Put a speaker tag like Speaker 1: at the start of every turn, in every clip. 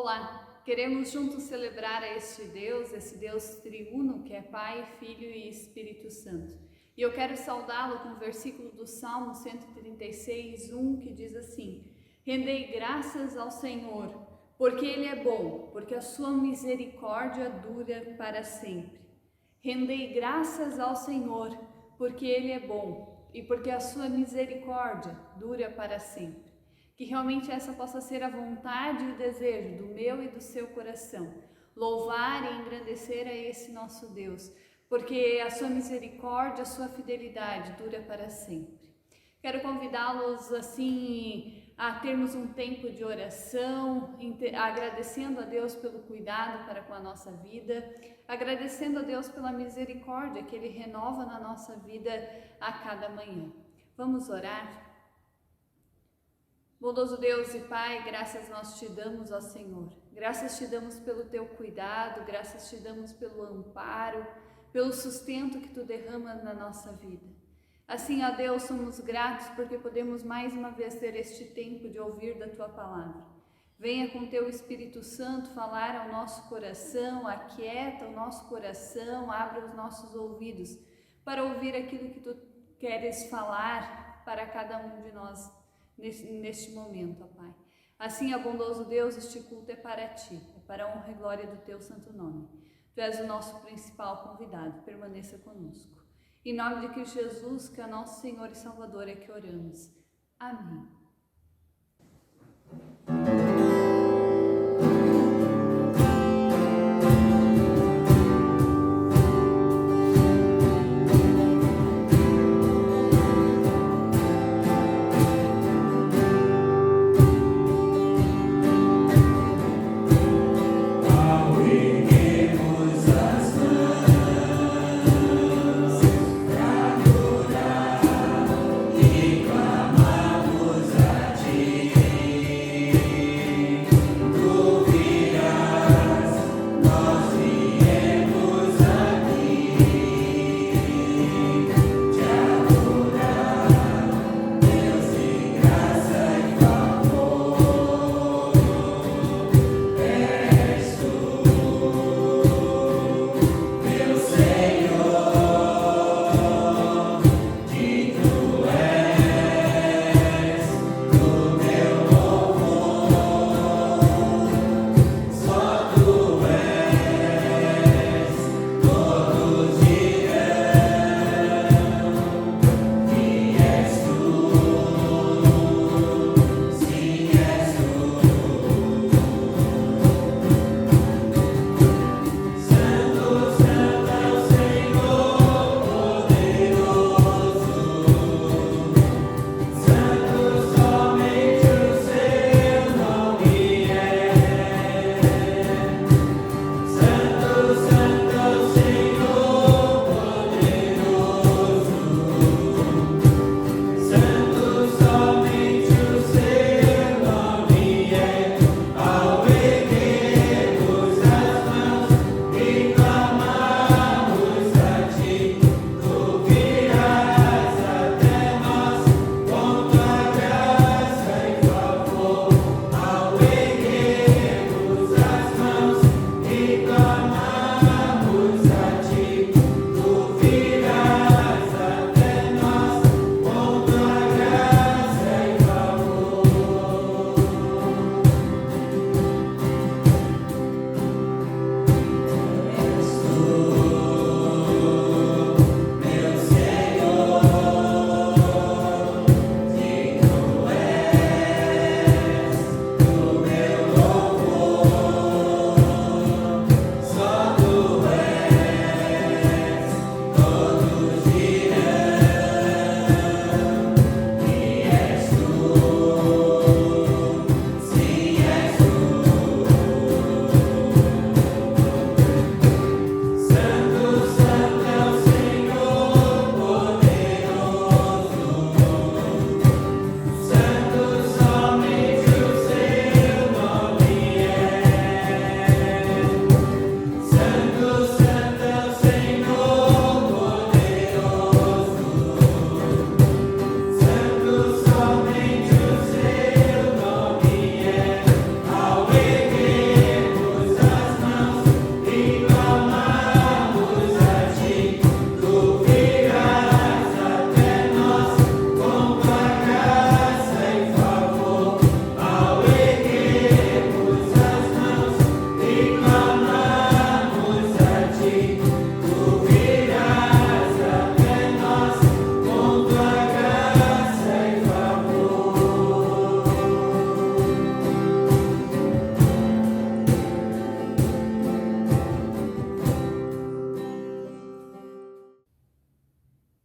Speaker 1: Olá, queremos juntos celebrar a este Deus, esse Deus triuno que é Pai, Filho e Espírito Santo. E eu quero saudá-lo com o versículo do Salmo 136:1 que diz assim: Rendei graças ao Senhor, porque Ele é bom, porque a sua misericórdia dura para sempre. Rendei graças ao Senhor, porque Ele é bom e porque a sua misericórdia dura para sempre. Que realmente essa possa ser a vontade e o desejo do meu e do seu coração. Louvar e engrandecer a esse nosso Deus, porque a sua misericórdia, a sua fidelidade dura para sempre. Quero convidá-los assim a termos um tempo de oração, agradecendo a Deus pelo cuidado para com a nossa vida, agradecendo a Deus pela misericórdia que Ele renova na nossa vida a cada manhã. Vamos orar? Bondoso Deus e Pai, graças nós te damos, ó Senhor. Graças te damos pelo teu cuidado, graças te damos pelo amparo, pelo sustento que tu derramas na nossa vida. Assim, ó Deus, somos gratos porque podemos mais uma vez ter este tempo de ouvir da tua palavra. Venha com teu Espírito Santo falar ao nosso coração, aquieta o nosso coração, abra os nossos ouvidos para ouvir aquilo que tu queres falar para cada um de nós neste momento, ó Pai. Assim, ó bondoso Deus, este culto é para Ti, é para a honra e glória do Teu santo nome. Tu és o nosso principal convidado, permaneça conosco. Em nome de Cristo Jesus, que é nosso Senhor e Salvador, é que oramos. Amém.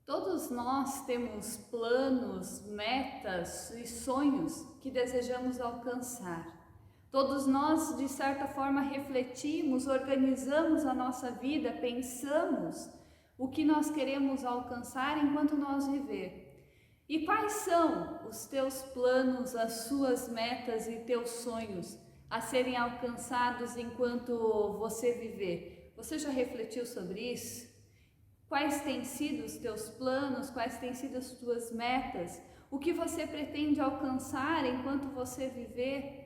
Speaker 1: Todos nós temos planos, metas e sonhos que desejamos alcançar. Todos nós, de certa forma, refletimos, organizamos a nossa vida, pensamos o que nós queremos alcançar enquanto nós viver. E quais são os teus planos, as suas metas e teus sonhos a serem alcançados enquanto você viver? Você já refletiu sobre isso? Quais têm sido os teus planos? Quais têm sido as tuas metas? O que você pretende alcançar enquanto você viver?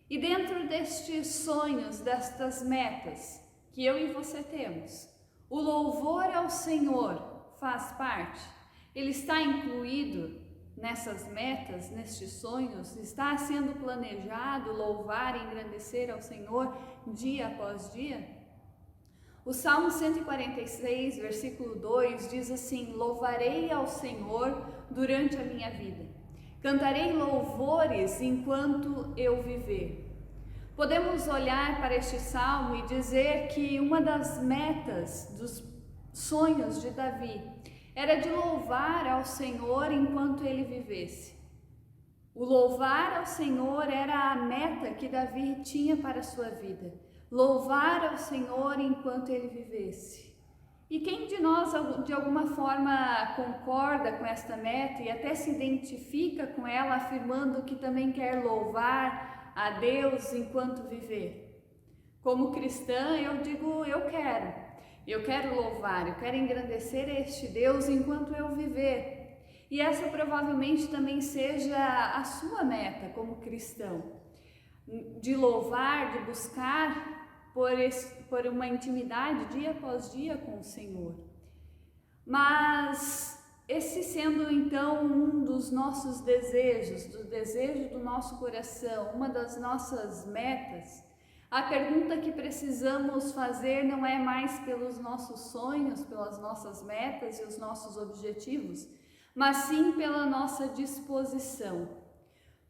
Speaker 1: E dentro destes sonhos, destas metas que eu e você temos, o louvor ao Senhor faz parte? Ele está incluído nessas metas, nestes sonhos? Está sendo planejado louvar e engrandecer ao Senhor dia após dia? O Salmo 146, versículo 2 diz assim: louvarei ao Senhor durante a minha vida, cantarei louvores enquanto eu viver. Podemos olhar para este salmo e dizer que uma das metas dos sonhos de Davi era de louvar ao Senhor enquanto ele vivesse. O louvar ao Senhor era a meta que Davi tinha para a sua vida. Louvar ao Senhor enquanto ele vivesse. E quem de nós de alguma forma concorda com esta meta e até se identifica com ela, afirmando que também quer louvar a Deus enquanto viver? Como cristã, eu digo, eu quero louvar, eu quero engrandecer este Deus enquanto eu viver. E essa provavelmente também seja a sua meta como cristão, de louvar, de buscar por uma intimidade dia após dia com o Senhor. Mas esse sendo então um dos nossos desejos, do desejo do nosso coração, uma das nossas metas, a pergunta que precisamos fazer não é mais pelos nossos sonhos, pelas nossas metas e os nossos objetivos, mas sim pela nossa disposição.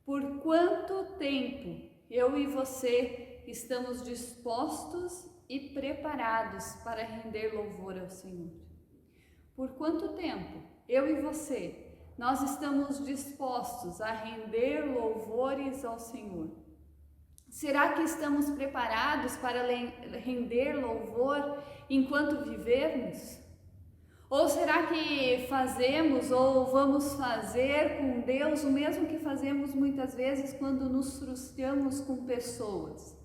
Speaker 1: Por quanto tempo eu e você estamos dispostos e preparados para render louvor ao Senhor? Por quanto tempo eu e você, nós estamos dispostos a render louvores ao Senhor? Será que estamos preparados para render louvor enquanto vivermos? Ou será que fazemos ou vamos fazer com Deus o mesmo que fazemos muitas vezes quando nos frustramos com pessoas?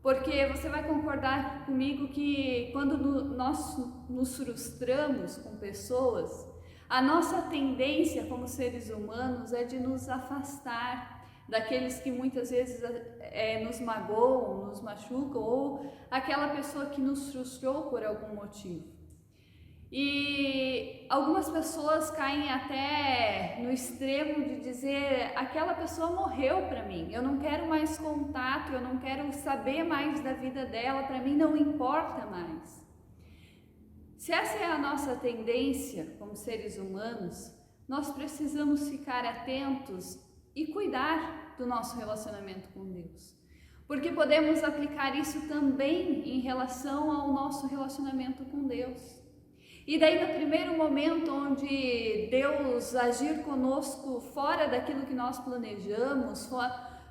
Speaker 1: Porque você vai concordar comigo que quando nós nos frustramos com pessoas, a nossa tendência como seres humanos é de nos afastar daqueles que muitas vezes nos magoam, nos machucam, ou aquela pessoa que nos frustrou por algum motivo. E algumas pessoas caem até no extremo de dizer: aquela pessoa morreu para mim, eu não quero mais contato, eu não quero saber mais da vida dela, para mim não importa mais. Se essa é a nossa tendência como seres humanos, nós precisamos ficar atentos e cuidar do nosso relacionamento com Deus, porque podemos aplicar isso também em relação ao nosso relacionamento com Deus. E daí no primeiro momento onde Deus agir conosco fora daquilo que nós planejamos,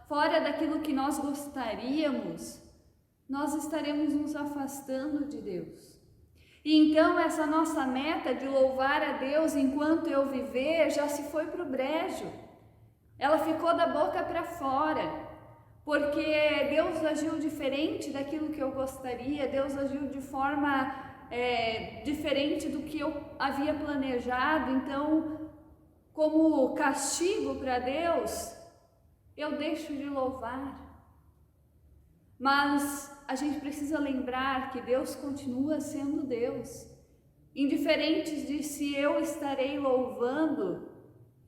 Speaker 1: fora daquilo que nós gostaríamos, nós estaremos nos afastando de Deus. E então essa nossa meta de louvar a Deus enquanto eu viver já se foi para o brejo. Ela ficou da boca para fora, porque Deus agiu diferente daquilo que eu gostaria, Deus agiu de forma diferente do que eu havia planejado. Então, como castigo para Deus, eu deixo de louvar. Mas a gente precisa lembrar que Deus continua sendo Deus, indiferente de se eu estarei louvando,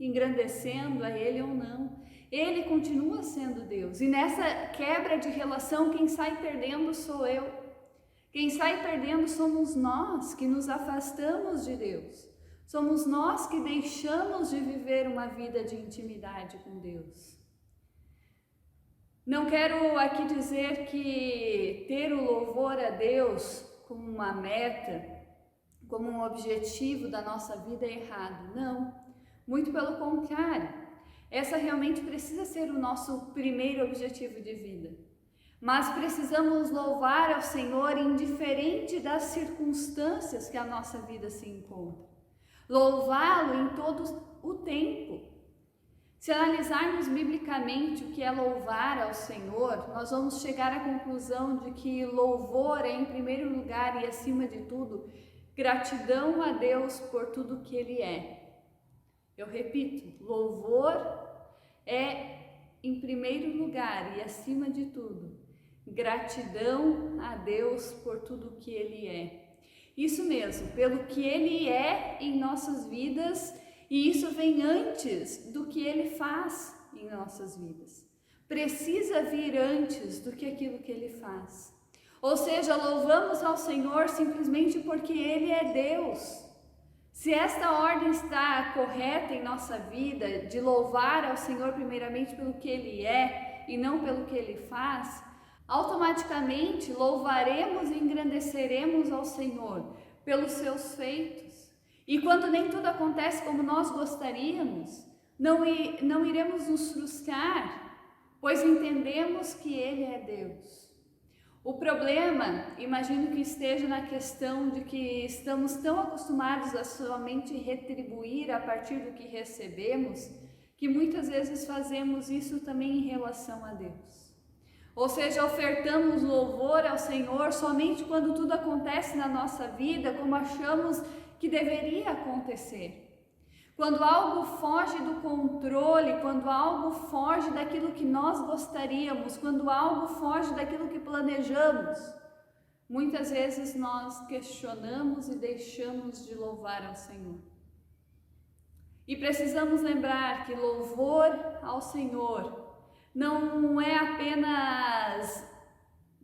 Speaker 1: engrandecendo a Ele ou não. Ele continua sendo Deus, e nessa quebra de relação, quem sai perdendo sou eu. Quem sai perdendo somos nós que nos afastamos de Deus. Somos nós que deixamos de viver uma vida de intimidade com Deus. Não quero aqui dizer que ter o louvor a Deus como uma meta como um objetivo da nossa vida errado. Não, muito pelo contrário. Essa realmente precisa ser o nosso primeiro objetivo de vida. Mas precisamos louvar ao Senhor indiferente das circunstâncias que a nossa vida se encontra. Louvá-lo em todo o tempo. Se analisarmos biblicamente o que é louvar ao Senhor, nós vamos chegar à conclusão de que louvor é, em primeiro lugar e acima de tudo, gratidão a Deus por tudo que Ele é. Eu repito, louvor é, em primeiro lugar e acima de tudo, gratidão a Deus por tudo que Ele é. Isso mesmo, pelo que Ele é em nossas vidas, e isso vem antes do que Ele faz em nossas vidas. Precisa vir antes do que aquilo que Ele faz. Ou seja, louvamos ao Senhor simplesmente porque Ele é Deus. Se esta ordem está correta em nossa vida, de louvar ao Senhor primeiramente pelo que Ele é e não pelo que Ele faz, automaticamente louvaremos e engrandeceremos ao Senhor pelos seus feitos. E quando nem tudo acontece como nós gostaríamos, não iremos nos frustrar, pois entendemos que Ele é Deus. O problema, imagino que esteja na questão de que estamos tão acostumados a somente retribuir a partir do que recebemos, que muitas vezes fazemos isso também em relação a Deus. Ou seja, ofertamos louvor ao Senhor somente quando tudo acontece na nossa vida como achamos que deveria acontecer. Quando algo foge do controle, quando algo foge daquilo que nós gostaríamos, quando algo foge daquilo que planejamos, muitas vezes nós questionamos e deixamos de louvar ao Senhor. E precisamos lembrar que louvor ao Senhor não é apenas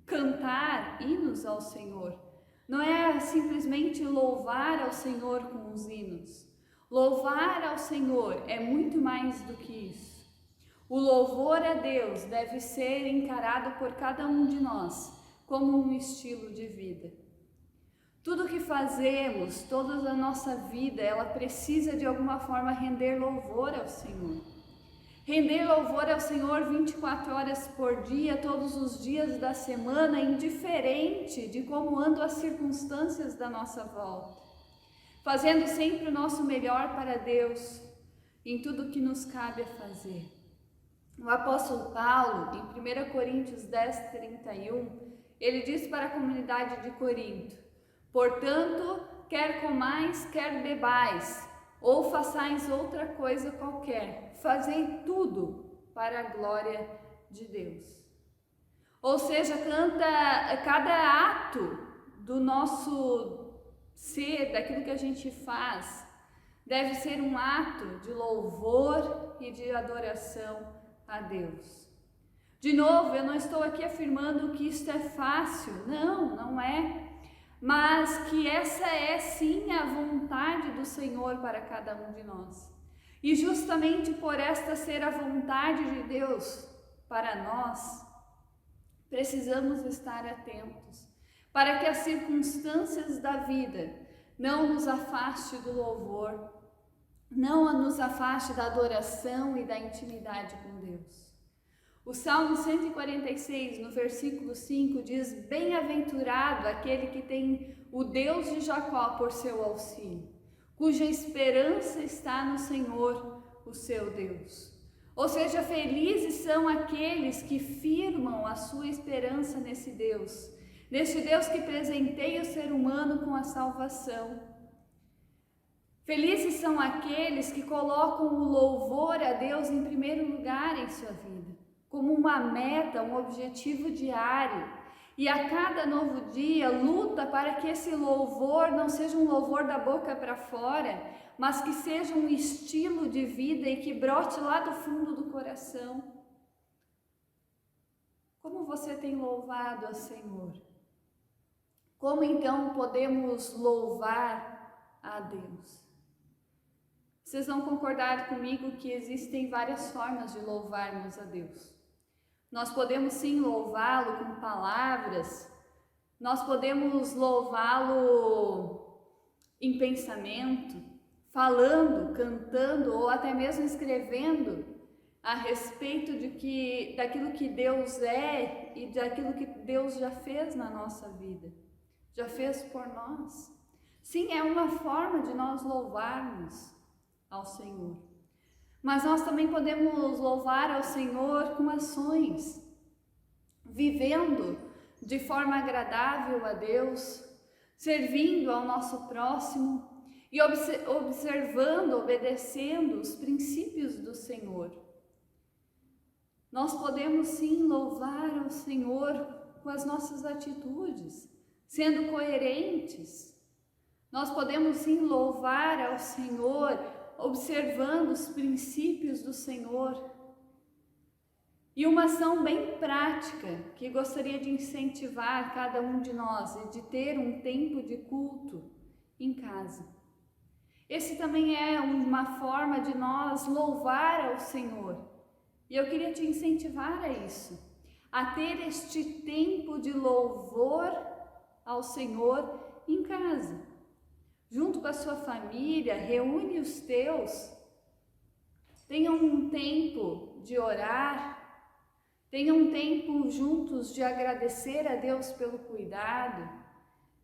Speaker 1: cantar hinos ao Senhor, não é simplesmente louvar ao Senhor com os hinos. Louvar ao Senhor é muito mais do que isso. O louvor a Deus deve ser encarado por cada um de nós como um estilo de vida. Tudo que fazemos, toda a nossa vida, ela precisa de alguma forma render louvor ao Senhor. Render louvor ao Senhor 24 horas por dia, todos os dias da semana, indiferente de como andam as circunstâncias da nossa volta. Fazendo sempre o nosso melhor para Deus, em tudo que nos cabe a fazer. O apóstolo Paulo, em 1 Coríntios 10, 31, ele diz para a comunidade de Corinto: portanto, quer comais, quer bebais, ou façais outra coisa qualquer, fazei tudo para a glória de Deus. Ou seja, cada ato do nosso ser, daquilo que a gente faz, deve ser um ato de louvor e de adoração a Deus. De novo, eu não estou aqui afirmando que isto é fácil, não é. Mas que essa é sim a vontade do Senhor para cada um de nós. E justamente por esta ser a vontade de Deus para nós, precisamos estar atentos, para que as circunstâncias da vida não nos afaste do louvor, não nos afaste da adoração e da intimidade com Deus. O Salmo 146, no versículo 5, diz: bem-aventurado aquele que tem o Deus de Jacó por seu auxílio, cuja esperança está no Senhor, o seu Deus. Ou seja, felizes são aqueles que firmam a sua esperança nesse Deus que presenteia o ser humano com a salvação. Felizes são aqueles que colocam o louvor a Deus em primeiro lugar em sua vida, como uma meta, um objetivo diário, e a cada novo dia luta para que esse louvor não seja um louvor da boca para fora, mas que seja um estilo de vida e que brote lá do fundo do coração. Como você tem louvado ao Senhor? Como então podemos louvar a Deus? Vocês vão concordar comigo que existem várias formas de louvarmos a Deus. Nós podemos sim louvá-lo com palavras, nós podemos louvá-lo em pensamento, falando, cantando ou até mesmo escrevendo a respeito daquilo que Deus é e daquilo que Deus já fez na nossa vida, já fez por nós. Sim, é uma forma de nós louvarmos ao Senhor. Mas nós também podemos louvar ao Senhor com ações, vivendo de forma agradável a Deus, servindo ao nosso próximo e observando, obedecendo os princípios do Senhor. Nós podemos sim louvar ao Senhor com as nossas atitudes, sendo coerentes. Nós podemos sim louvar ao Senhor observando os princípios do Senhor. E uma ação bem prática que gostaria de incentivar cada um de nós é de ter um tempo de culto em casa. Esse também é uma forma de nós louvar ao Senhor. E eu queria te incentivar a isso, a ter este tempo de louvor ao Senhor em casa. Junto com a sua família, reúne os teus, tenham um tempo de orar, tenham um tempo juntos de agradecer a Deus pelo cuidado,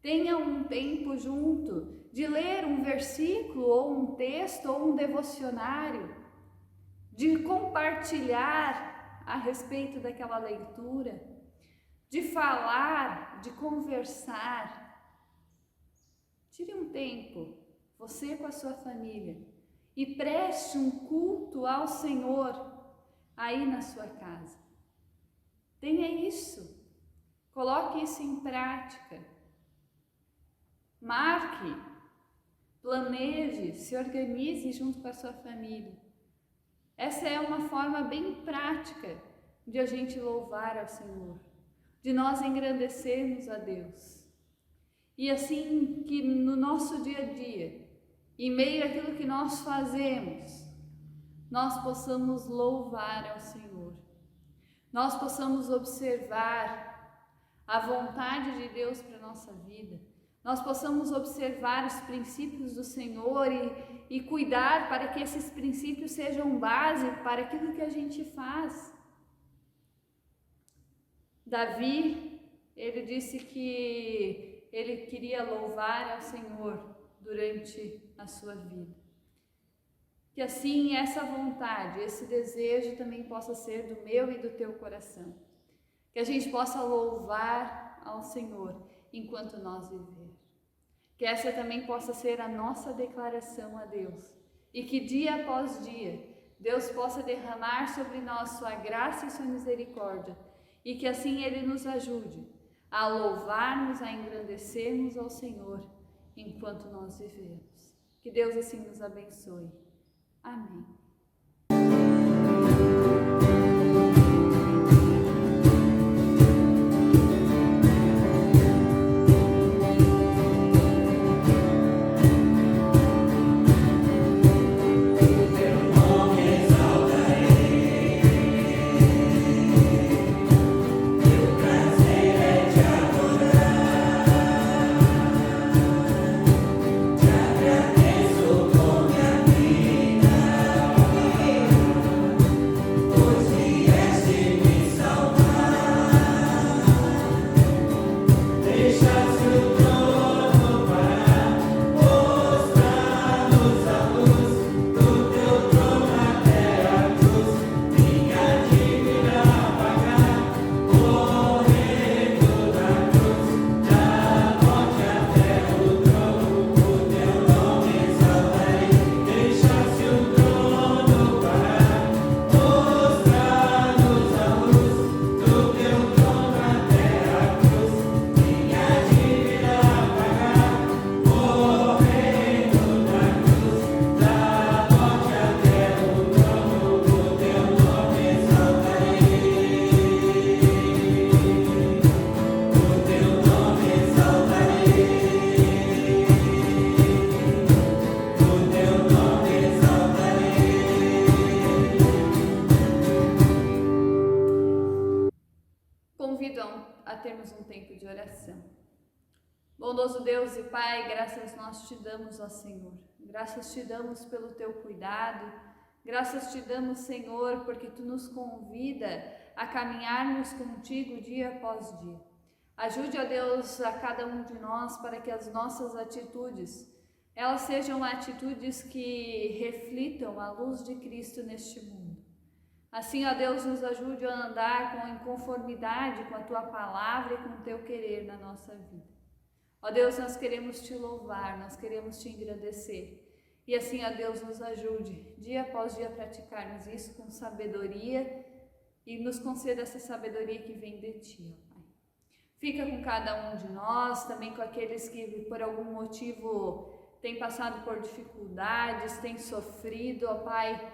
Speaker 1: tenham um tempo junto de ler um versículo ou um texto ou um devocionário, de compartilhar a respeito daquela leitura, de falar, de conversar. Tire um tempo, você com a sua família, e preste um culto ao Senhor aí na sua casa. Tenha isso, coloque isso em prática. Marque, planeje, se organize junto com a sua família. Essa é uma forma bem prática de a gente louvar ao Senhor, de nós engrandecermos a Deus. E assim que no nosso dia a dia, em meio àquilo que nós fazemos, nós possamos louvar ao Senhor. Nós possamos observar a vontade de Deus para a nossa vida. Nós possamos observar os princípios do Senhor e cuidar para que esses princípios sejam base para aquilo que a gente faz. Davi, ele disse que ele queria louvar ao Senhor durante a sua vida. Que assim essa vontade, esse desejo também possa ser do meu e do teu coração. Que a gente possa louvar ao Senhor enquanto nós vivermos. Que essa também possa ser a nossa declaração a Deus. E que dia após dia, Deus possa derramar sobre nós sua graça e sua misericórdia. E que assim Ele nos ajude a louvarmos, a engrandecermos ao Senhor enquanto nós vivemos. Que Deus assim nos abençoe. Amém. Bondoso Deus e Pai, graças nós te damos, ó Senhor. Graças te damos pelo teu cuidado. Graças te damos, Senhor, porque tu nos convida a caminharmos contigo dia após dia. Ajude, ó Deus, a cada um de nós para que as nossas atitudes, elas sejam atitudes que reflitam a luz de Cristo neste mundo. Assim, ó Deus, nos ajude a andar em conformidade com a tua palavra e com o teu querer na nossa vida. Ó Deus, nós queremos te louvar, nós queremos te agradecer. E assim, ó Deus, nos ajude, dia após dia, a praticarmos isso com sabedoria e nos conceda essa sabedoria que vem de ti, ó Pai. Fica com cada um de nós, também com aqueles que por algum motivo têm passado por dificuldades, têm sofrido, ó Pai.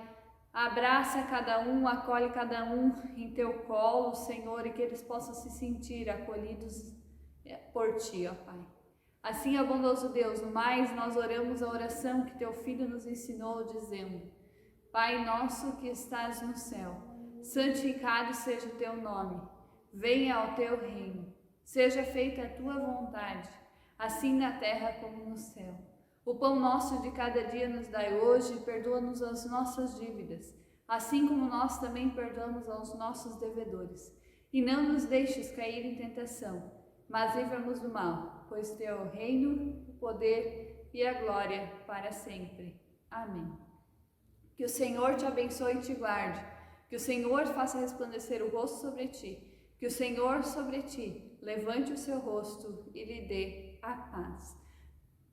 Speaker 1: Abraça cada um, acolhe cada um em teu colo, Senhor, e que eles possam se sentir acolhidos por ti, ó Pai. Assim, ó bondoso Deus, no mais nós oramos a oração que teu Filho nos ensinou, dizendo: Pai nosso que estás no céu, santificado seja o teu nome, venha o teu reino, seja feita a tua vontade, assim na terra como no céu. O pão nosso de cada dia nos dai hoje, e perdoa-nos as nossas dívidas, assim como nós também perdoamos aos nossos devedores. E não nos deixes cair em tentação, mas livra-nos do mal, pois teu é o reino, o poder e a glória para sempre. Amém. Que o Senhor te abençoe e te guarde, que o Senhor faça resplandecer o rosto sobre ti, que o Senhor sobre ti levante o seu rosto e lhe dê a paz.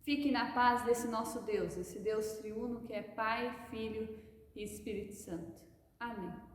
Speaker 1: Fique na paz desse nosso Deus, esse Deus triuno que é Pai, Filho e Espírito Santo. Amém.